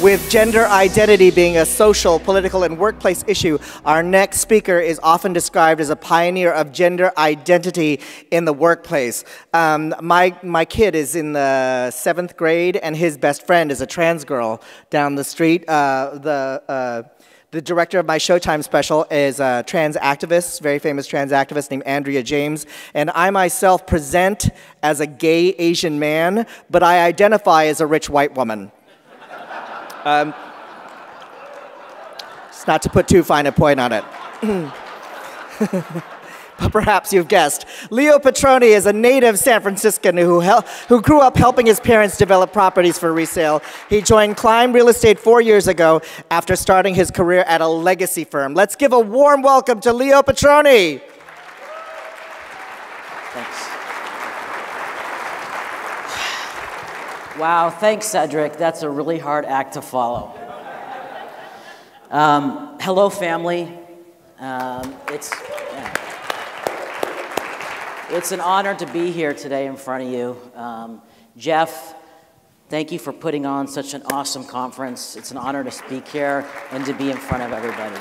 With gender identity being a social, political, and workplace issue, our next speaker is often described as a pioneer of gender identity in the workplace. My kid is in the 7th grade, and his best friend is a trans girl down the street. The director of my Showtime special is a trans activist, very famous trans activist named Andrea James, and I myself present as a gay Asian man, but I identify as a rich white woman. It's not to put too fine a point on it. But perhaps you've guessed. Leo Petroni is a native San Franciscan who grew up helping his parents develop properties for resale. He joined Climb Real Estate 4 years ago after starting his career at a legacy firm. Let's give a warm welcome to Leo Petroni. Thanks. Wow, thanks, Cedric. That's a really hard act to follow. Hello, family. It's an honor to be here today in front of you. Jeff, thank you for putting on such an awesome conference. It's an honor to speak here and to be in front of everybody.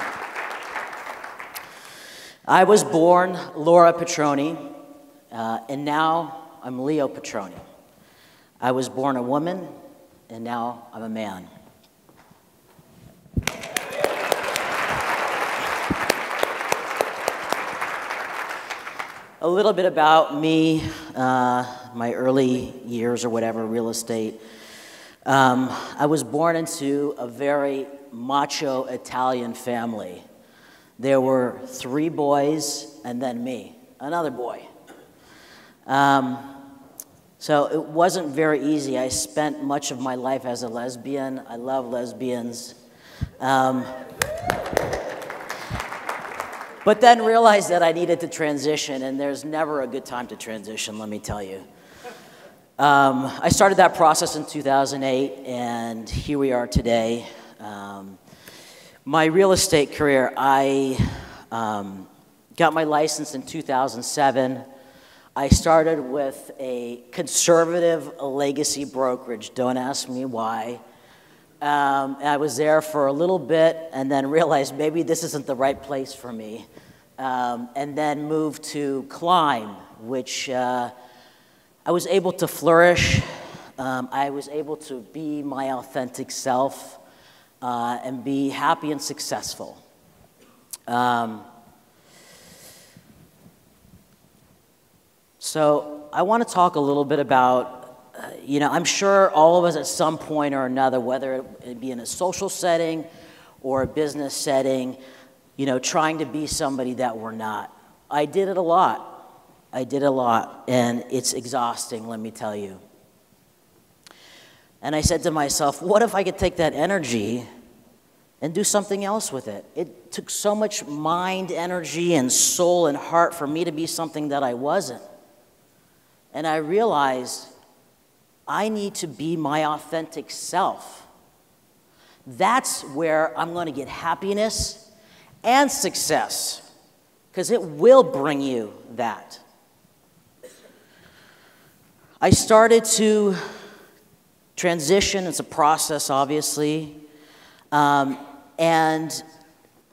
I was born Laura Petroni, and now I'm Leo Petroni. I was born a woman, and now I'm a man. A little bit about me, my early years or whatever, real estate. I was born into a very macho Italian family. There were 3 boys and then me, another boy. So it wasn't very easy. I spent much of my life as a lesbian. I love lesbians. But then realized that I needed to transition, and there's never a good time to transition, let me tell you. I started that process in 2008, and here we are today. My real estate career, I got my license in 2007. I started with a conservative legacy brokerage. Don't ask me why. I was there for a little bit and then realized maybe this isn't the right place for me. And then moved to Climb, which I was able to flourish. I was able to be my authentic self and be happy and successful. So I want to talk a little bit about I'm sure all of us at some point or another, whether it be in a social setting or a business setting, trying to be somebody that we're not. I did it a lot. And it's exhausting, let me tell you. And I said to myself, what if I could take that energy and do something else with it? It took so much mind, energy, and soul and heart for me to be something that I wasn't. And I realized I need to be my authentic self. That's where I'm going to get happiness and success, because it will bring you that. I started to transition. It's a process, obviously, and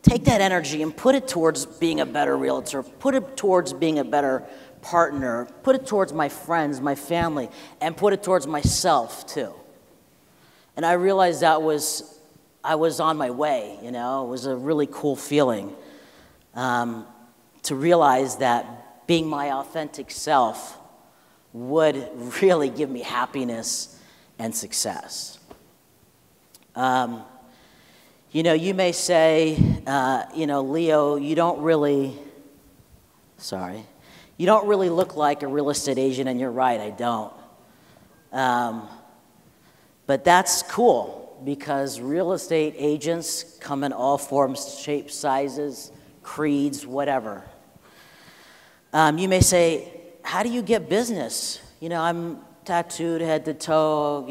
take that energy and put it towards being a better realtor, put it towards being a better partner, put it towards my friends, my family, and put it towards myself too. And I realized I was on my way, It was a really cool feeling to realize that being my authentic self would really give me happiness and success. You may say, Leo, you don't really look like a real estate agent, and you're right, I don't. But that's cool, because real estate agents come in all forms, shapes, sizes, creeds, whatever. You may say, how do you get business? I'm tattooed head to toe,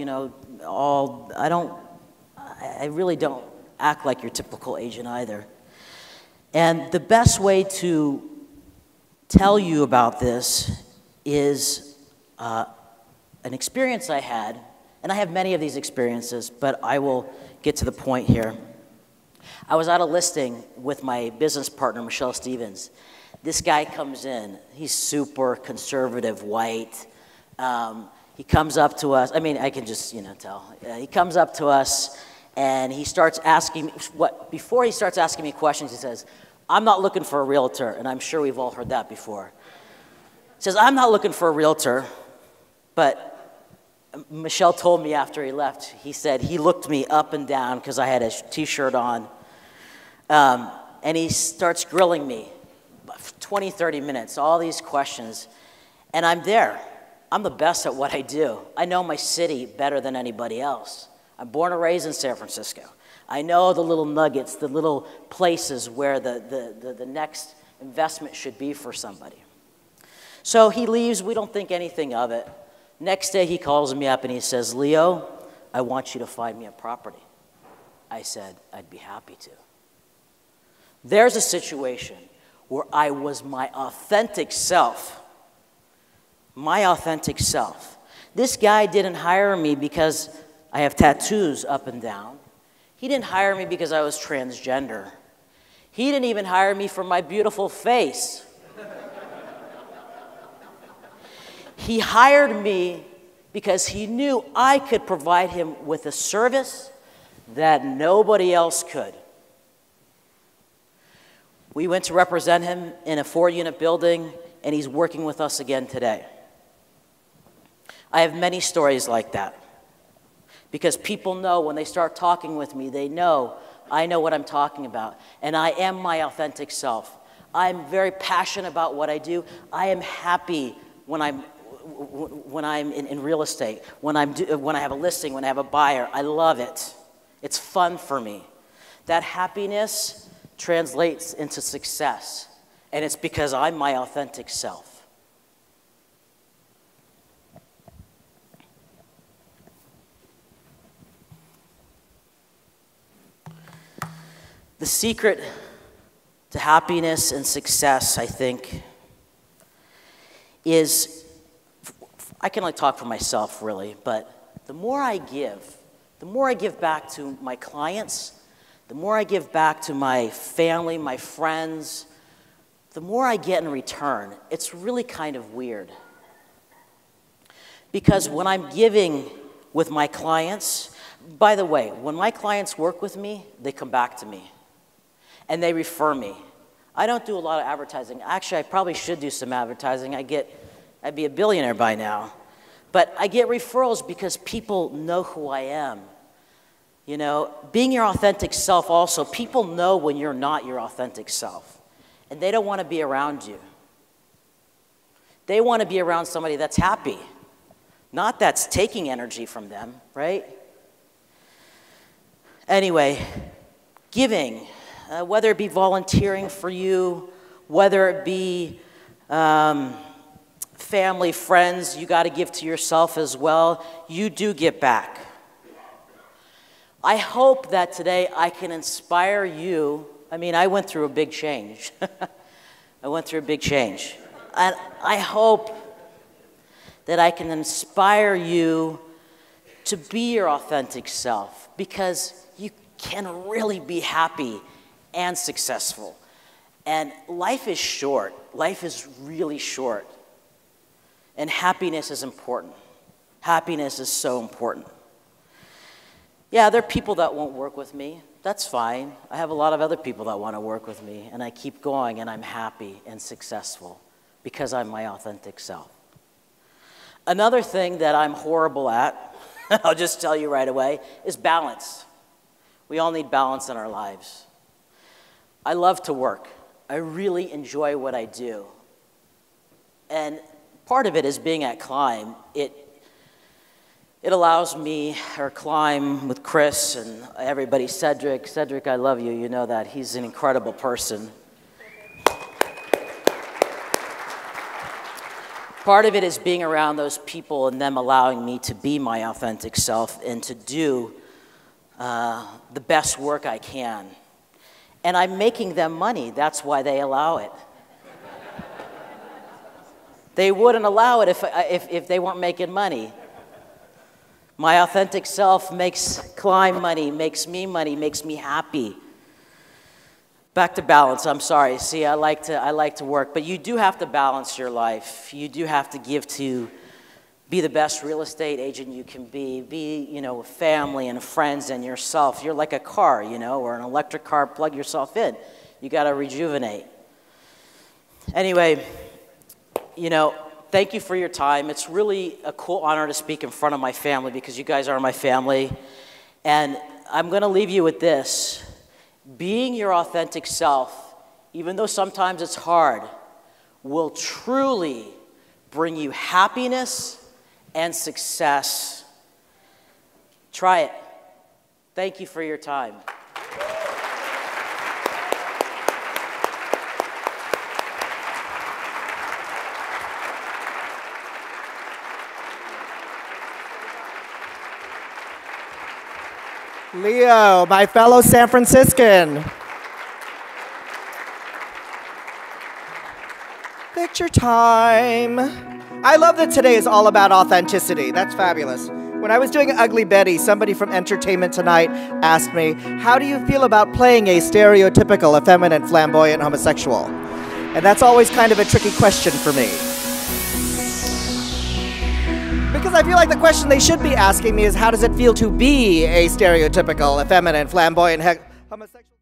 I really don't act like your typical agent either. And the best way to tell you about this is an experience I had And I have many of these experiences, but I will get to the point here. I was at a listing with my business partner, Michelle Stevens. This guy comes in. He's super conservative, white. He comes up to us. I mean, I can just, tell. He comes up to us, and he starts asking me, before he starts asking me questions, he says, I'm not looking for a realtor, and I'm sure we've all heard that before. He says, I'm not looking for a realtor, but Michelle told me after he left, he said he looked me up and down because I had a t-shirt on, and he starts grilling me, 20, 30 minutes, all these questions, and I'm there. I'm the best at what I do. I know my city better than anybody else. I'm born and raised in San Francisco. I know the little nuggets, the little places where the next investment should be for somebody. So he leaves. We don't think anything of it. Next day, he calls me up and he says, Leo, I want you to find me a property. I said, I'd be happy to. There's a situation where I was my authentic self. My authentic self. This guy didn't hire me because I have tattoos up and down. He didn't hire me because I was transgender. He didn't even hire me for my beautiful face. He hired me because he knew I could provide him with a service that nobody else could. We went to represent him in a 4-unit building, and he's working with us again today. I have many stories like that because people know when they start talking with me, they know I know what I'm talking about, and I am my authentic self. I'm very passionate about what I do. I am happy when I'm in real estate, when I have a listing, when I have a buyer. I love it. It's fun for me. That happiness translates into success, and it's because I'm my authentic self. The secret to happiness and success, I think, is, I can only talk for myself really, but the more I give back to my clients, the more I give back to my family, my friends, the more I get in return. It's really kind of weird. Because when I'm giving with my clients, by the way, when my clients work with me, they come back to me. And they refer me. I don't do a lot of advertising. Actually, I probably should do some advertising. I'd be a billionaire by now. But I get referrals because people know who I am. You know, being your authentic self also, people know when you're not your authentic self. And they don't want to be around you. They want to be around somebody that's happy. Not that's taking energy from them, right? Anyway, giving. Whether it be volunteering for you, whether it be family, friends, you got to give to yourself as well. You do get back. I hope that today I can inspire you. I mean, I went through a big change. I went through a big change. And I hope that I can inspire you to be your authentic self, because you can really be happy and successful. And life is short. Life is really short. And happiness is important. Happiness is so important. Yeah, there are people that won't work with me. That's fine. I have a lot of other people that want to work with me, and I keep going, and I'm happy and successful because I'm my authentic self. Another thing that I'm horrible at, I'll just tell you right away, is balance. We all need balance in our lives. I love to work. I really enjoy what I do. And part of it is being at Climb. It allows me, or Climb with Chris and everybody, Cedric. Cedric, I love you. You know that. He's an incredible person. Part of it is being around those people and them allowing me to be my authentic self and to do the best work I can. And I'm making them money. That's why they allow it. They wouldn't allow it if they weren't making money. My authentic self makes Klein money, makes me happy. Back to balance, I'm sorry. See, I like to work, but you do have to balance your life. You do have to give to be the best real estate agent you can be, you know, family and friends and yourself. You're like a car, you know, or an electric car, plug yourself in. You got to rejuvenate. Anyway, you know, thank you for your time. It's really a cool honor to speak in front of my family because you guys are my family. And I'm going to leave you with this. Being your authentic self, even though sometimes it's hard, will truly bring you happiness and success. Try it. Thank you for your time. Leo, my fellow San Franciscan. Picture time. I love that today is all about authenticity. That's fabulous. When I was doing Ugly Betty, somebody from Entertainment Tonight asked me, how do you feel about playing a stereotypical, effeminate, flamboyant homosexual? And that's always kind of a tricky question for me. Because I feel like the question they should be asking me is, how does it feel to be a stereotypical, effeminate, flamboyant, homosexual?